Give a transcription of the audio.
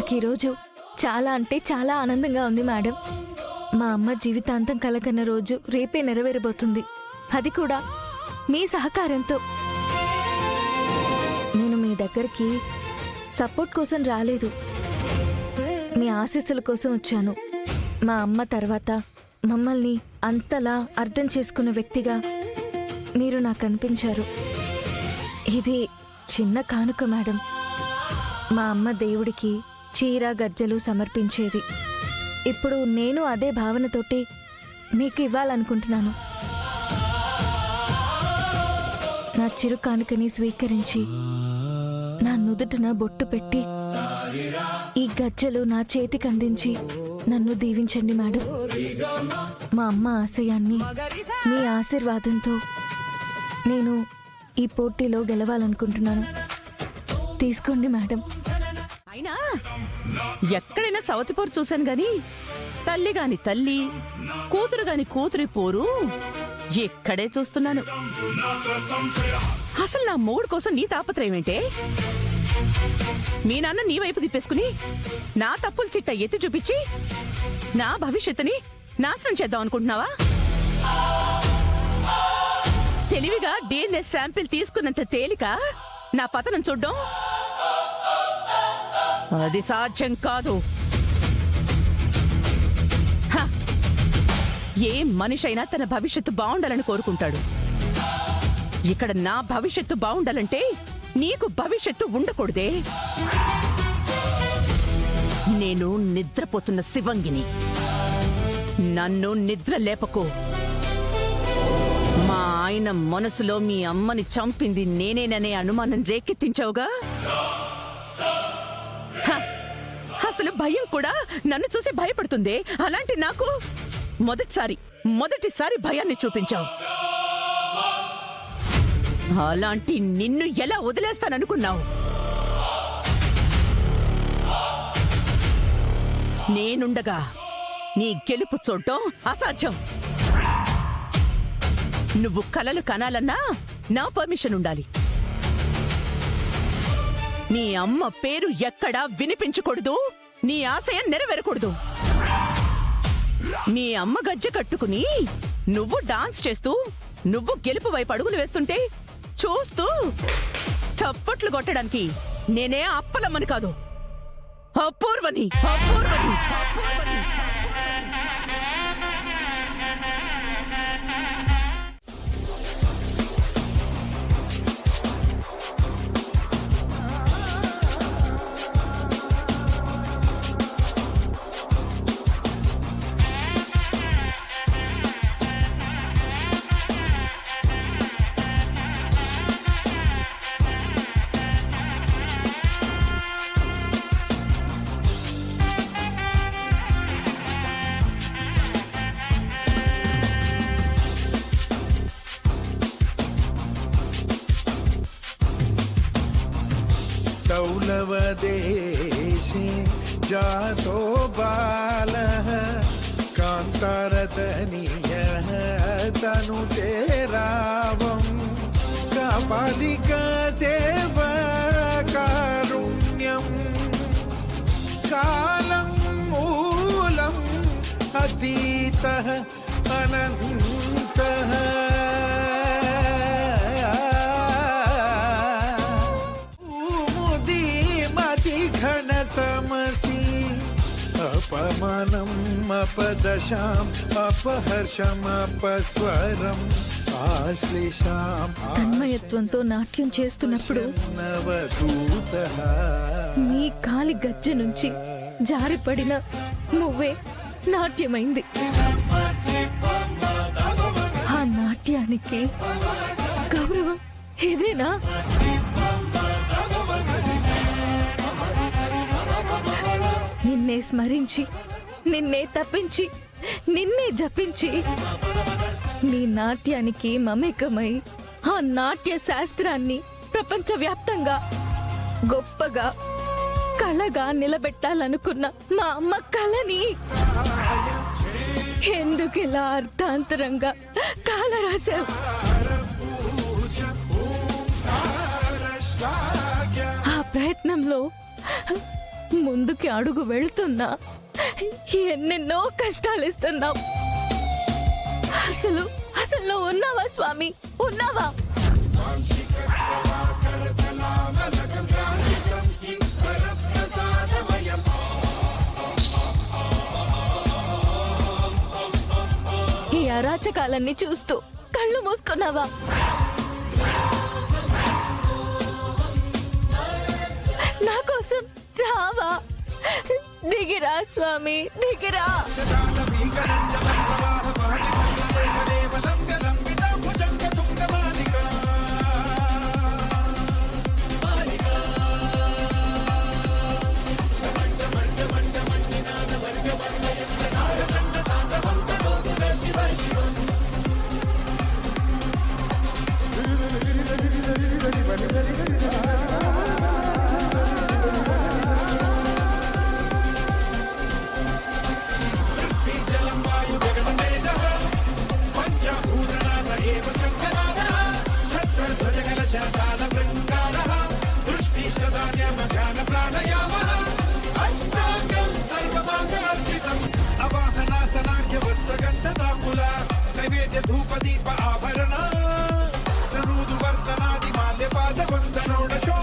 నాకు ఈరోజు చాలా అంటే చాలా ఆనందంగా ఉంది మేడం. మా అమ్మ జీవితాంతం కలకన్న రోజు రేపే నెరవేరబోతుంది. అది కూడా మీ సహకారంతో. నేను మీ దగ్గరికి సపోర్ట్ కోసం రాలేదు, మీ ఆశీస్సుల కోసం వచ్చాను. మా అమ్మ తర్వాత మమ్మల్ని అంతలా అర్థం చేసుకున్న వ్యక్తిగా మీరు నాకు అనిపించారు. ఇది చిన్న కానుక మేడం. మా అమ్మ దేవుడికి చీర గజ్జలు సమర్పించేది. ఇప్పుడు నేను అదే భావనతోటి మీకు ఇవ్వాలనుకుంటున్నాను. నా చిరు కానుకని స్వీకరించి నా నుదుటిన బొట్టు పెట్టి ఈ గజ్జలు నా చేతికి అందించి నన్ను దీవించండి మేడం. మా అమ్మ ఆశయాన్ని మీ ఆశీర్వాదంతో నేను ఈ పోటీలో గెలవాలనుకుంటున్నాను. తీసుకోండి మేడం. అయినా ఎక్కడైనా సవతిపోరు చూశాను గాని తల్లి గాని తల్లి, కూతురు గాని కూతురి పోరు ఎక్కడే చూస్తున్నాను. అసలు నా మొగుడు కోసం నీ తాపత్రయం ఏంటే? మీ నాన్న నీ వైపు తిప్పేసుకుని నా తప్పులు చిట్ట ఎత్తి చూపించి నా భవిష్యత్తుని నాశనం చేద్దాం అనుకుంటున్నావా? తెలివిగా DNA శాంపిల్ తీసుకున్నంత తేలిక నా పతనం చూడ్డం అది సాధ్యం కాదు. ఏ మనిషైనా తన భవిష్యత్తు బాగుండాలని కోరుకుంటాడు. ఇక్కడ నా భవిష్యత్తు బాగుండాలంటే నీకు భవిష్యత్తు ఉండకూడదే. నేను నిద్రపోతున్న శివంగిని, నన్ను నిద్ర లేపకు. మా ఆయన మనసులో మీ అమ్మని చంపింది నేనేననే అనుమానం రేకెత్తించావుగా. అసలు భయం కూడా నన్ను చూసి భయపడుతుంది. అలాంటి నాకు మొదటిసారి భయాన్ని చూపించావు. అలాంటి నిన్ను ఎలా వదిలేస్తాననుకున్నావు? నేనుండగా నీ గెలుపు చూడటం అసాధ్యం. నువ్వు కలలు కనాలన్నా నా పర్మిషన్ ఉండాలి. నీ అమ్మ పేరు ఎక్కడా వినిపించకూడదు, నీ ఆశయం నెరవేరకూడదు. నీ అమ్మ గజ్జె కట్టుకుని నువ్వు డాన్స్ చేస్తూ నువ్వు గెలుపు వైపు అడుగులు వేస్తుంటే చూస్తూ చప్పట్లు కొట్టడానికి నేనే అప్పలమ్మని కాదు, అపూర్వని. दौलवदेशे जातो बालः कान्तारतनीयः तनुते रावम् कापालिका सेवा कारुण्यम् कालं मूलम् अतीतः अनन्तः घनतमसि अपमानम् अपदशाम् अपहर्षम् अपस्वरम् आश्लेषाम् తన్మయత్వంతో నాట్యం చేస్తున్నప్పుడు నీ కాలి గజ్జ నుంచి జారిపడిన నువ్వే నాట్యమైంది. ఆ నాట్యానికి గౌరవం ఇదేనా? నిన్నే స్మరించి, నిన్నే తప్పించి, నిన్నే జపించి నీ నాట్యానికి మమేకమై ఆ నాట్య శాస్త్రాన్ని ప్రపంచవ్యాప్తంగా గొప్పగా కళగా నిలబెట్టాలనుకున్న మా అమ్మ కళని ఎందుకిలా అర్థాంతరంగా కాలరాశావు? ఆ ప్రయత్నంలో ముందుకి అడుగు వెళ్తున్నా ఎన్నెన్నో కష్టాలు ఇస్తున్నావు. అసలు అసలు నువ్వు ఉన్నావా స్వామి? ఉన్నావా? ఈ అరాచకాలన్నీ చూస్తూ కళ్ళు మూసుకున్నావా? నా కోసం రావా? దిగిరా స్వామి, దిగిరా. అవాహనాసనాఖ్య వస్త్రగంధదాకుల నైవేద్య ధూపదీప ఆభరణ శ్రనూదు వర్ధనాది మాల్యపాద వంద షోడశో